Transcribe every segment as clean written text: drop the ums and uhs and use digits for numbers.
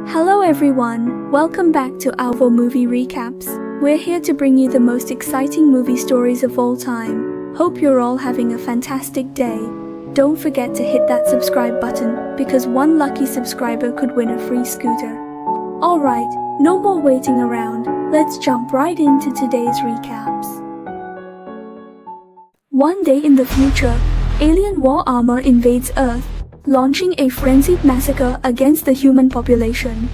Hello everyone, welcome back to our movie recaps. We're here to bring you the most exciting movie stories of all time. Hope you're all having a fantastic day. Don't forget to hit that subscribe button, because one lucky subscriber could win a free scooter. Alright, no more waiting around, let's jump right into today's recaps. One day in the future, alien war armor invades Earth, launching a frenzied massacre against the human population.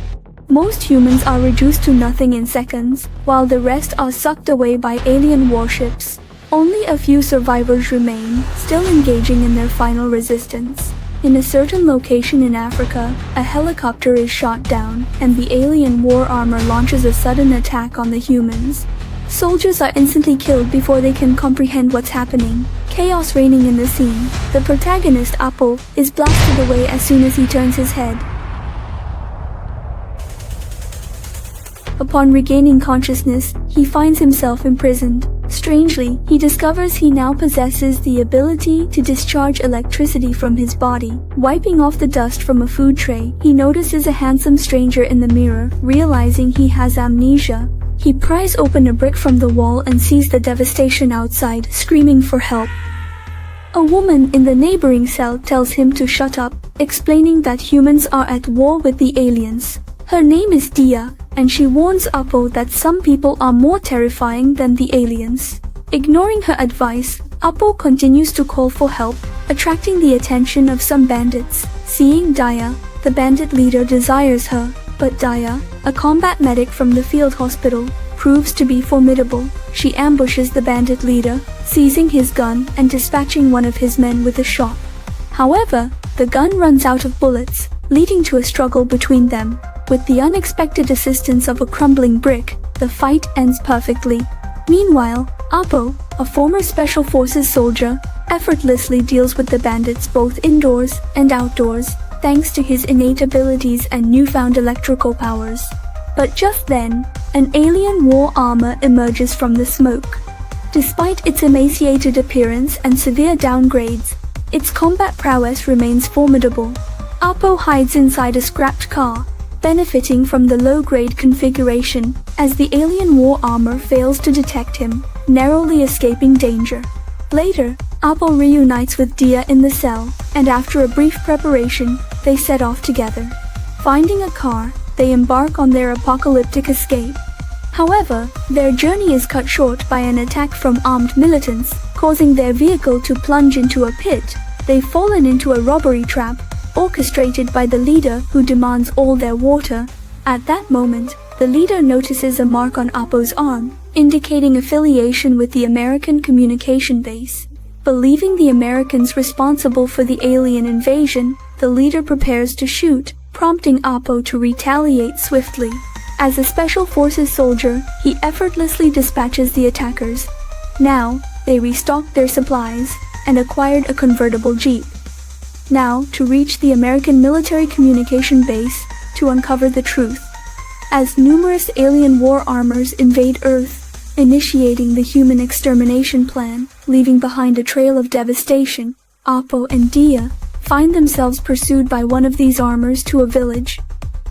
Most humans are reduced to nothing in seconds, while the rest are sucked away by alien warships. Only a few survivors remain, still engaging in their final resistance. In a certain location in Africa, a helicopter is shot down, and the alien war armor launches a sudden attack on the humans. Soldiers are instantly killed before they can comprehend what's happening. Chaos reigning in the scene. The protagonist, Apo, is blasted away as soon as he turns his head. Upon regaining consciousness, he finds himself imprisoned. Strangely, he discovers he now possesses the ability to discharge electricity from his body. Wiping off the dust from a food tray, he notices a handsome stranger in the mirror, realizing he has amnesia. He pries open a brick from the wall and sees the devastation outside, screaming for help. A woman in the neighboring cell tells him to shut up, explaining that humans are at war with the aliens. Her name is Dia, and she warns Apo that some people are more terrifying than the aliens. Ignoring her advice, Apo continues to call for help, attracting the attention of some bandits. Seeing Dia, the bandit leader desires her, but Dia, a combat medic from the field hospital, proves to be formidable. She ambushes the bandit leader, seizing his gun and dispatching one of his men with a shot. However, the gun runs out of bullets, leading to a struggle between them. With the unexpected assistance of a crumbling brick, the fight ends perfectly. Meanwhile, Apo, a former Special Forces soldier, effortlessly deals with the bandits both indoors and outdoors, thanks to his innate abilities and newfound electrical powers. But just then, an alien war armor emerges from the smoke. Despite its emaciated appearance and severe downgrades, its combat prowess remains formidable. Apo hides inside a scrapped car, benefiting from the low-grade configuration, as the alien war armor fails to detect him, narrowly escaping danger. Later, Apo reunites with Dia in the cell, and after a brief preparation, they set off together. Finding a car, they embark on their apocalyptic escape. However, their journey is cut short by an attack from armed militants, causing their vehicle to plunge into a pit. They've fallen into a robbery trap, orchestrated by the leader who demands all their water. At that moment, the leader notices a mark on Apo's arm, indicating affiliation with the American communication base. Believing the Americans responsible for the alien invasion, the leader prepares to shoot, prompting Apo to retaliate swiftly. As a Special Forces soldier, he effortlessly dispatches the attackers. Now, they restocked their supplies, and acquired a convertible jeep. Now, to reach the American military communication base, to uncover the truth. As numerous alien war armors invade Earth, initiating the human extermination plan, leaving behind a trail of devastation, Apo and Dia find themselves pursued by one of these armors to a village.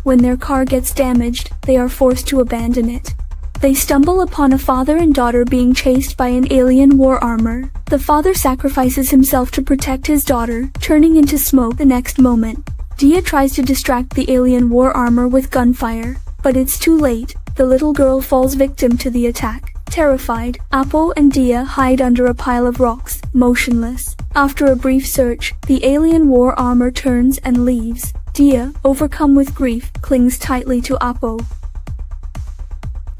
When their car gets damaged, they are forced to abandon it. They stumble upon a father and daughter being chased by an alien war armor. The father sacrifices himself to protect his daughter, turning into smoke the next moment. Dia tries to distract the alien war armor with gunfire, but it's too late. The little girl falls victim to the attack. Terrified, Apo and Dia hide under a pile of rocks, motionless. After a brief search, the alien war armor turns and leaves. Dia, overcome with grief, clings tightly to Apo.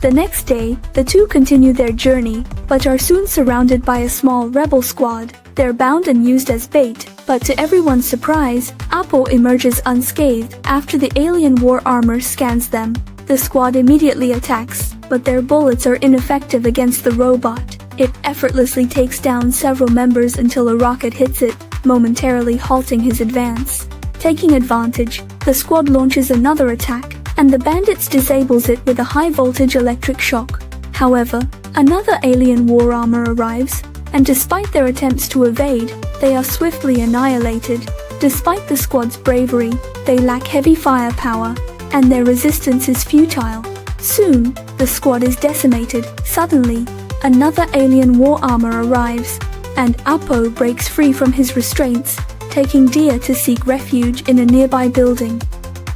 The next day, the two continue their journey, but are soon surrounded by a small rebel squad. They're bound and used as bait, but to everyone's surprise, Apo emerges unscathed after the alien war armor scans them. The squad immediately attacks, but their bullets are ineffective against the robot. It effortlessly takes down several members until a rocket hits it, momentarily halting his advance. Taking advantage, the squad launches another attack, and the bandits disables it with a high-voltage electric shock. However, another alien war armor arrives, and despite their attempts to evade, they are swiftly annihilated. Despite the squad's bravery, they lack heavy firepower. and their resistance is futile. Soon, the squad is decimated. Suddenly, another alien war armor arrives, and Apo breaks free from his restraints, taking Dia to seek refuge in a nearby building.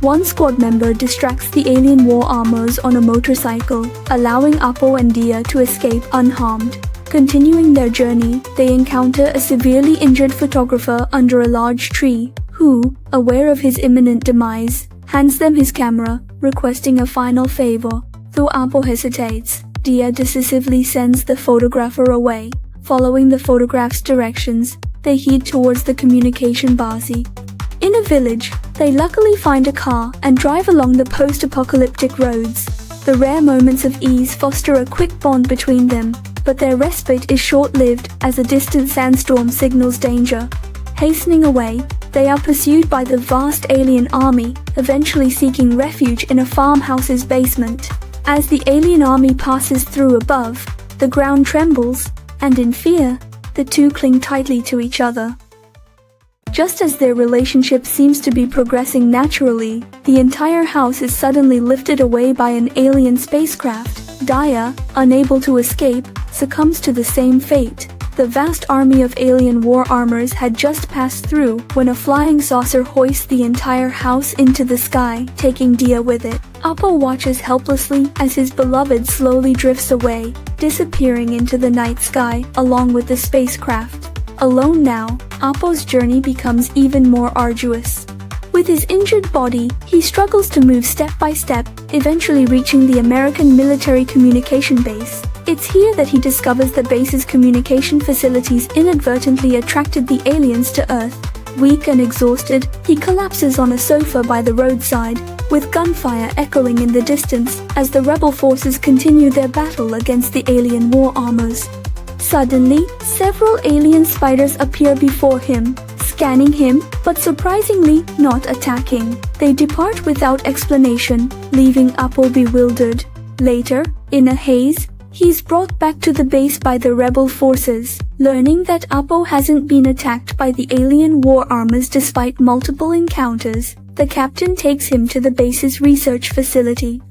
One squad member distracts the alien war armors on a motorcycle, allowing Apo and Dia to escape unharmed. Continuing their journey, they encounter a severely injured photographer under a large tree, who, aware of his imminent demise, hands them his camera, requesting a final favor. Though Apo hesitates, Dia decisively sends the photographer away. Following the photograph's directions, they head towards the communication basi. In a village, they luckily find a car and drive along the post-apocalyptic roads. The rare moments of ease foster a quick bond between them, but their respite is short-lived as a distant sandstorm signals danger. Hastening away, they are pursued by the vast alien army, eventually seeking refuge in a farmhouse's basement. As the alien army passes through above, the ground trembles, and in fear, the two cling tightly to each other. Just as their relationship seems to be progressing naturally, the entire house is suddenly lifted away by an alien spacecraft. Dia, unable to escape, succumbs to the same fate. The vast army of alien war armors had just passed through when a flying saucer hoists the entire house into the sky, taking Dia with it. Apo watches helplessly as his beloved slowly drifts away, disappearing into the night sky along with the spacecraft. Alone now, Apo's journey becomes even more arduous. With his injured body, he struggles to move step by step, eventually reaching the American military communication base. It's here that he discovers the base's communication facilities inadvertently attracted the aliens to Earth. Weak and exhausted, he collapses on a sofa by the roadside, with gunfire echoing in the distance as the rebel forces continue their battle against the alien war armors. Suddenly, several alien spiders appear before him, scanning him, but surprisingly not attacking. They depart without explanation, leaving Apo bewildered. Later, in a haze, he's brought back to the base by the rebel forces. Learning that Apo hasn't been attacked by the alien war armors despite multiple encounters, the captain takes him to the base's research facility.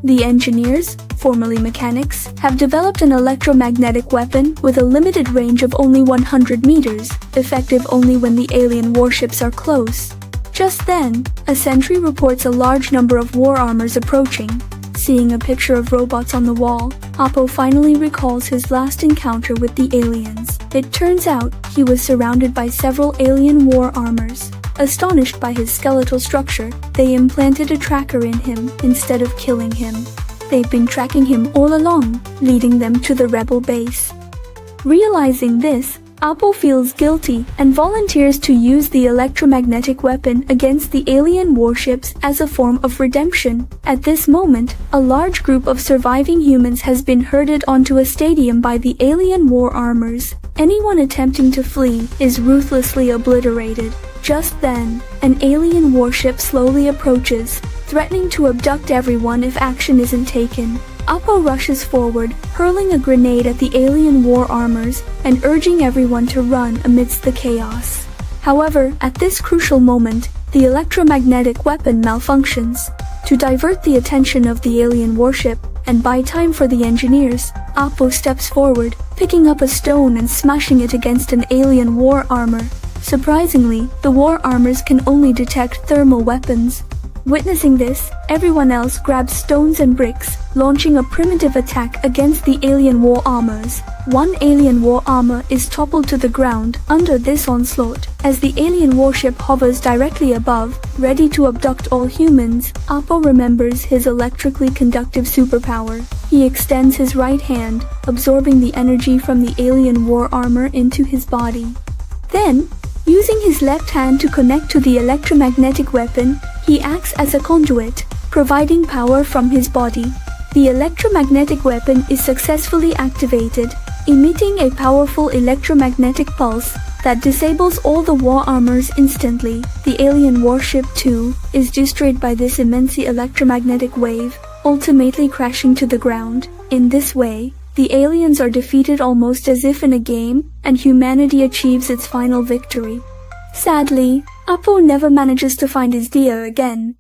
The engineers, formerly mechanics, have developed an electromagnetic weapon with a limited range of only 100 meters, effective only when the alien warships are close. Just then, a sentry reports a large number of war armors approaching. Seeing a picture of robots on the wall, Apo finally recalls his last encounter with the aliens. It turns out he was surrounded by several alien war armors. Astonished by his skeletal structure, they implanted a tracker in him instead of killing him. They've been tracking him all along, leading them to the rebel base. Realizing this, Apo feels guilty and volunteers to use the electromagnetic weapon against the alien warships as a form of redemption. At this moment, a large group of surviving humans has been herded onto a stadium by the alien war armors. Anyone attempting to flee is ruthlessly obliterated. Just then, an alien warship slowly approaches, threatening to abduct everyone if action isn't taken. Apo rushes forward, hurling a grenade at the alien war armors and urging everyone to run amidst the chaos. However, at this crucial moment, the electromagnetic weapon malfunctions. To divert the attention of the alien warship and buy time for the engineers, Apo steps forward, picking up a stone and smashing it against an alien war armor. Surprisingly, the war armors can only detect thermal weapons. Witnessing this, everyone else grabs stones and bricks, launching a primitive attack against the alien war armors. One alien war armor is toppled to the ground under this onslaught. As the alien warship hovers directly above, ready to abduct all humans, Apo remembers his electrically conductive superpower. He extends his right hand, absorbing the energy from the alien war armor into his body. Then, using his left hand to connect to the electromagnetic weapon, he acts as a conduit, providing power from his body. The electromagnetic weapon is successfully activated, emitting a powerful electromagnetic pulse that disables all the war armors instantly. The alien warship, too, is destroyed by this immense electromagnetic wave, ultimately crashing to the ground. In this way, the aliens are defeated almost as if in a game, and humanity achieves its final victory. Sadly, Apo never manages to find his Dia again.